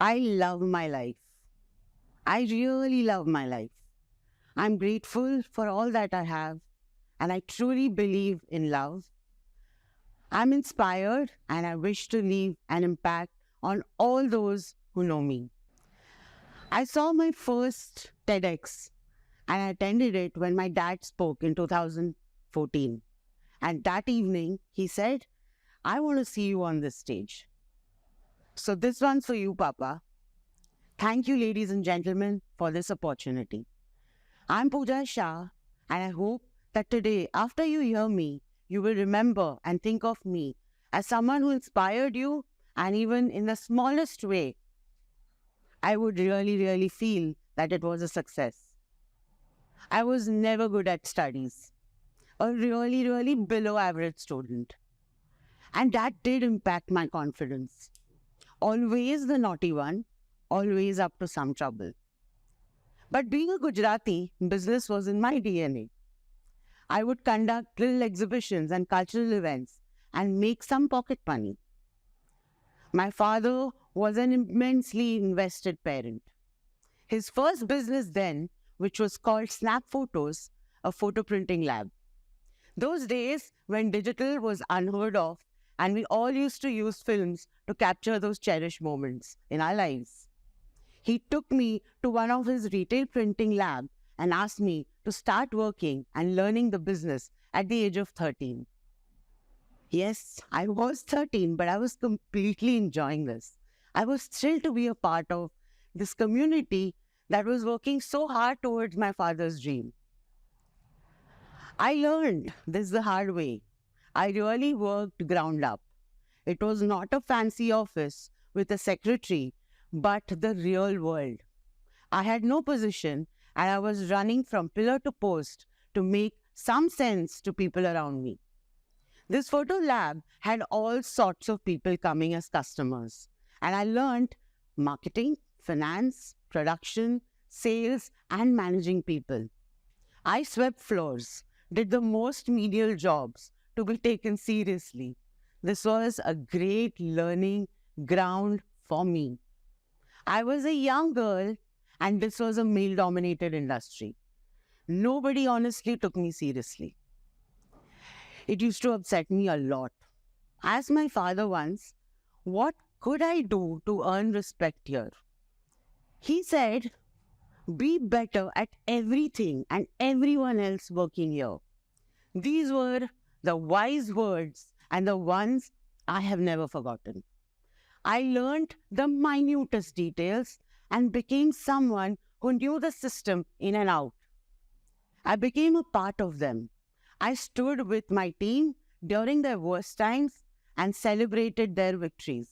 I love my life. I really love my life. I'm grateful for all that I have, and I truly believe in love. I'm inspired, and I wish to leave an impact on all those who know me. I saw my first TEDx, and I attended it when my dad spoke in 2014. And that evening, he said, I want to see you on this stage. So this one's for you, Papa. Thank you, ladies and gentlemen, for this opportunity. I'm Pooja Shah, and I hope that today, after you hear me, you will remember and think of me as someone who inspired you, and even in the smallest way, I would really feel that it was a success. I was never good at studies, a really below average student. And that did impact my confidence. Always the naughty one, always up to some trouble. But being a Gujarati, business was in my DNA. I would conduct little exhibitions and cultural events and make some pocket money. My father was an immensely invested parent. His first business then, which was called Snap Photos, a photo printing lab. Those days when digital was unheard of and we all used to use films to capture those cherished moments in our lives. He took me to one of his retail printing labs and asked me to start working and learning the business at the age of 13. Yes, I was 13, but I was completely enjoying this. I was thrilled to be a part of this community that was working so hard towards my father's dream. I learned this the hard way. I really worked ground up. It was not a fancy office with a secretary, but the real world. I had no position and I was running from pillar to post to make some sense to people around me. This photo lab had all sorts of people coming as customers, and I learned marketing, finance, production, sales, and managing people. I swept floors, did the most menial jobs to be taken seriously. This was a great learning ground for me. I was a young girl, and this was a male-dominated industry. Nobody honestly took me seriously. It used to upset me a lot. I asked my father once, what could I do to earn respect here? He said, be better at everything and everyone else working here. These were the wise words and the ones I have never forgotten. I learned the minutest details and became someone who knew the system in and out. I became a part of them. I stood with my team during their worst times and celebrated their victories.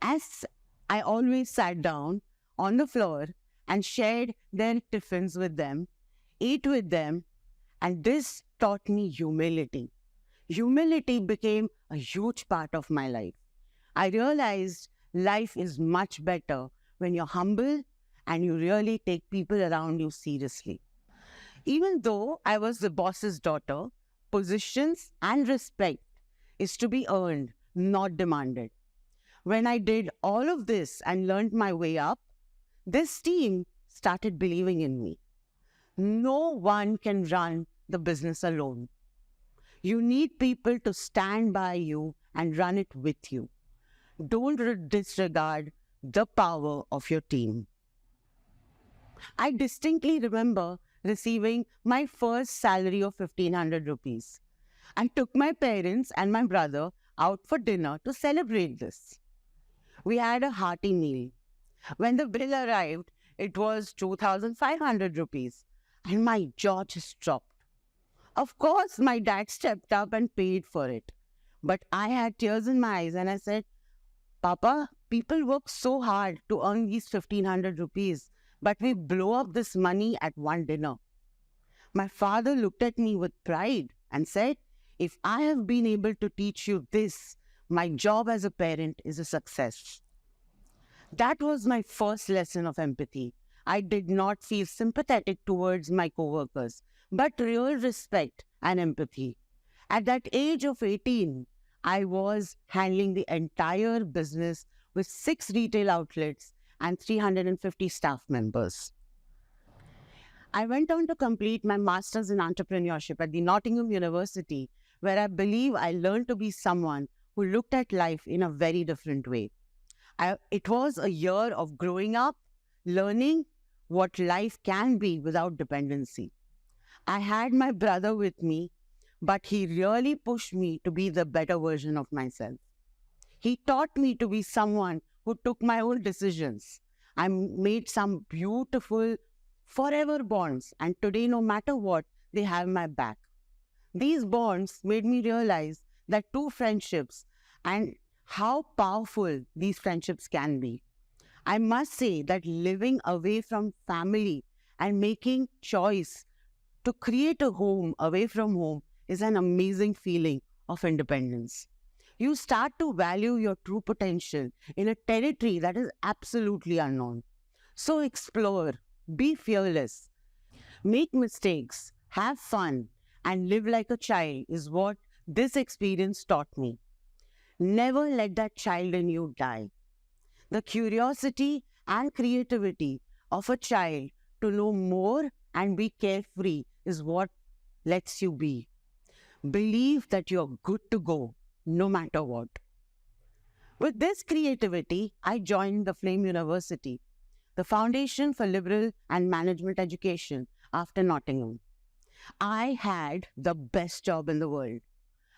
As I always sat down on the floor and shared their tiffins with them, ate with them, and this taught me humility. Humility became a huge part of my life. I realized life is much better when you're humble and you really take people around you seriously. Even though I was the boss's daughter, positions and respect is to be earned, not demanded. When I did all of this and learned my way up, this team started believing in me. No one can run the business alone. You need people to stand by you and run it with you. Don't disregard the power of your team. I distinctly remember receiving my first salary of 1,500 rupees. I took my parents and my brother out for dinner to celebrate this. We had a hearty meal. When the bill arrived, it was 2,500 rupees and my jaw just dropped. Of course, my dad stepped up and paid for it. But I had tears in my eyes and I said, Papa, people work so hard to earn these 1,500 rupees, but we blow up this money at one dinner. My father looked at me with pride and said, if I have been able to teach you this, my job as a parent is a success. That was my first lesson of empathy. I did not feel sympathetic towards my coworkers, but real respect and empathy. At that age of 18, I was handling the entire business with 6 retail outlets and 350 staff members. I went on to complete my master's in entrepreneurship at the Nottingham University, where I believe I learned to be someone who looked at life in a very different way. It was a year of growing up, learning what life can be without dependency. I had my brother with me, but he really pushed me to be the better version of myself. He taught me to be someone who took my own decisions. I made some beautiful forever bonds, and today, no matter what, they have my back. These bonds made me realize that true friendships and how powerful these friendships can be. I must say that living away from family and making choice to create a home away from home is an amazing feeling of independence. You start to value your true potential in a territory that is absolutely unknown. So explore, be fearless, make mistakes, have fun, and live like a child is what this experience taught me. Never let that child in you die. The curiosity and creativity of a child to know more and be carefree is what lets you be. Believe that you're good to go no matter what. With this creativity, I joined the Flame University, the Foundation for Liberal and Management Education after Nottingham. I had the best job in the world.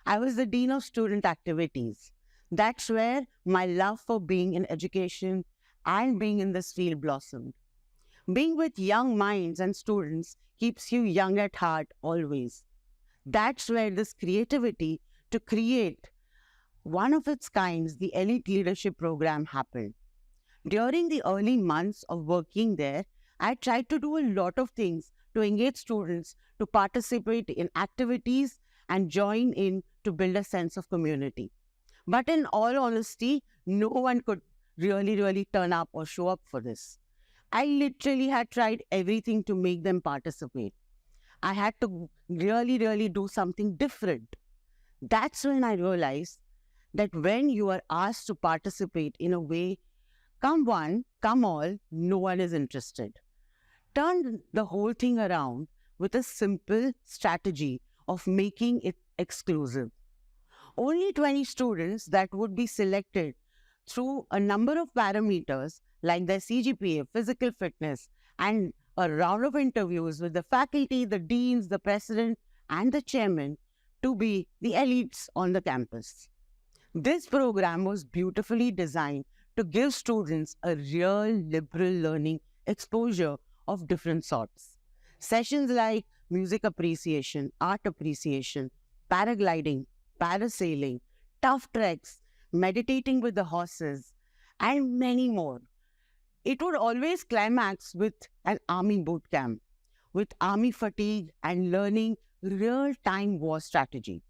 I was the Dean of Student Activities. That's where my love for being in education and being in this field blossomed. Being with young minds and students keeps you young at heart always. That's where this creativity to create one of its kinds, the Elite Leadership Program, happened. During the early months of working there, I tried to do a lot of things to engage students to participate in activities and join in to build a sense of community. But in all honesty, no one could really turn up or show up for this. I literally had tried everything to make them participate. I had to really do something different. That's when I realized that when you are asked to participate in a way, come one, come all, no one is interested. Turn the whole thing around with a simple strategy of making it exclusive. Only 20 students that would be selected through a number of parameters like their CGPA, physical fitness, and a round of interviews with the faculty, the deans, the president, and the chairman to be the elites on the campus. This program was beautifully designed to give students a real liberal learning exposure of different sorts. Sessions like music appreciation, art appreciation, paragliding, parasailing, tough treks, meditating with the horses, and many more. It would always climax with an army boot camp, with army fatigue and learning real-time war strategy.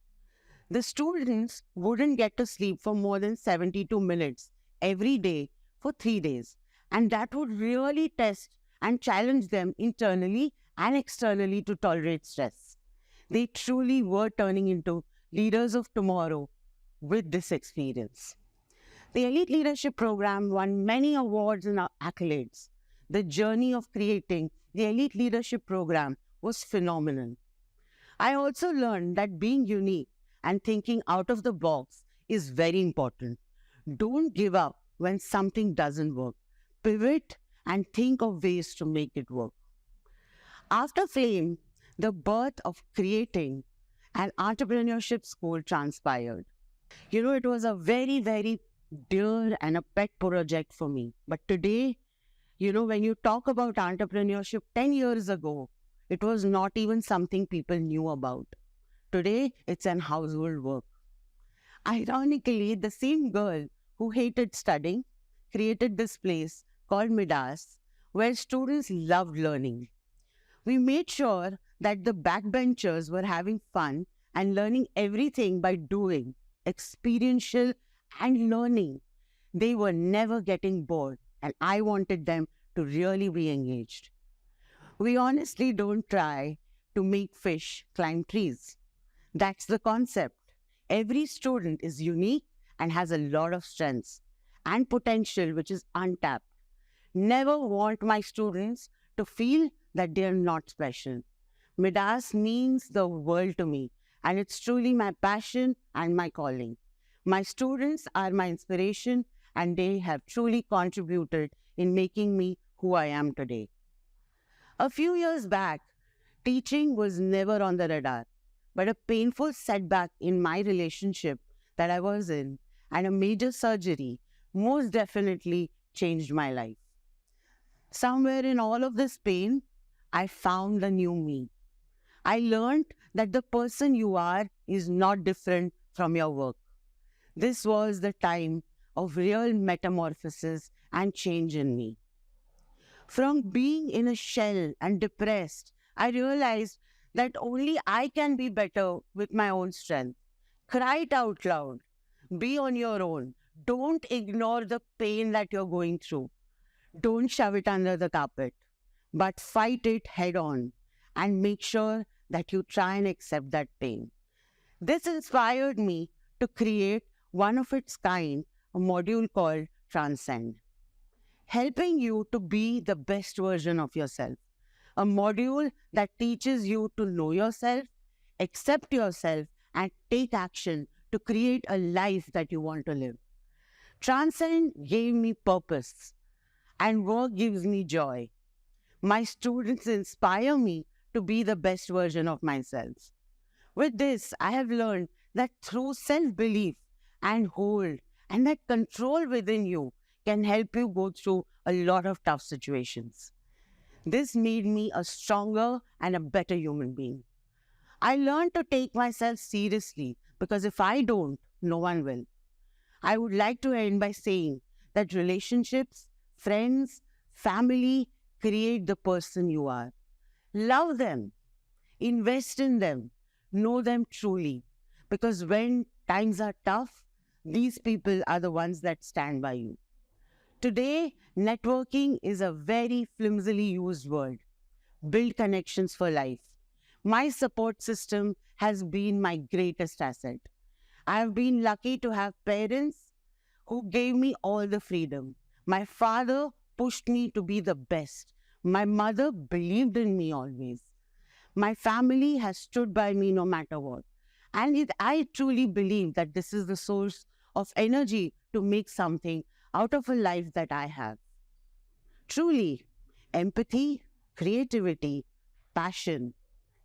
The students wouldn't get to sleep for more than 72 minutes every day for 3 days, and that would really test and challenge them internally and externally to tolerate stress. They truly were turning into leaders of tomorrow with this experience. The Elite Leadership Program won many awards and accolades. The journey of creating the Elite Leadership Program was phenomenal. I also learned that being unique and thinking out of the box is very important. Don't give up when something doesn't work. Pivot and think of ways to make it work. After Flame, the birth of creating an entrepreneurship school transpired. It was a very dear and a pet project for me. But today, when you talk about entrepreneurship 10 years ago, it was not even something people knew about. Today, it's an household work. Ironically, the same girl who hated studying created this place called MIDAS, where students loved learning. We made sure that the backbenchers were having fun and learning everything by doing, experiential and learning. They were never getting bored, and I wanted them to really be engaged. We honestly don't try to make fish climb trees. That's the concept. Every student is unique and has a lot of strengths and potential which is untapped. never want my students to feel that they are not special. MIDAS means the world to me, and it's truly my passion and my calling. My students are my inspiration, and they have truly contributed in making me who I am today. A few years back, teaching was never on the radar, but a painful setback in my relationship that I was in and a major surgery most definitely changed my life. Somewhere in all of this pain, I found the new me. I learned that the person you are is not different from your work. This was the time of real metamorphosis and change in me. From being in a shell and depressed, I realized that only I can be better with my own strength. Cry it out loud. Be on your own. Don't ignore the pain that you're going through. Don't shove it under the carpet, but fight it head on and make sure that you try and accept that pain. This inspired me to create one of its kind, a module called Transcend, helping you to be the best version of yourself. A module that teaches you to know yourself, accept yourself, and take action to create a life that you want to live. Transcend gave me purpose, and work gives me joy. My students inspire me to be the best version of myself. With this, I have learned that through self-belief and hold and that control within you can help you go through a lot of tough situations. This made me a stronger and a better human being. I learned to take myself seriously because if I don't, no one will. I would like to end by saying that relationships, friends, family create the person you are. Love them, invest in them, know them truly. Because when times are tough, these people are the ones that stand by you. Today, networking is a very flimsily used word. Build connections for life. My support system has been my greatest asset. I have been lucky to have parents who gave me all the freedom. My father pushed me to be the best. My mother believed in me always. My family has stood by me no matter what. And I truly believe that this is the source of energy to make something out of a life that I have. Truly, empathy, creativity, passion,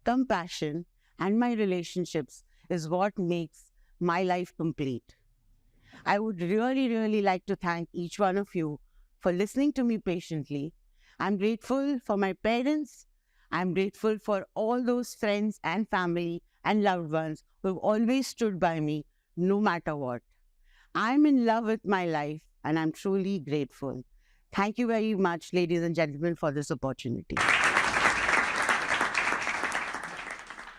compassion, and my relationships is what makes my life complete. I would really, really like to thank each one of you for listening to me patiently. I'm grateful for my parents. I'm grateful for all those friends and family and loved ones who have always stood by me no matter what. I'm in love with my life and I'm truly grateful. Thank you very much, ladies and gentlemen, for this opportunity.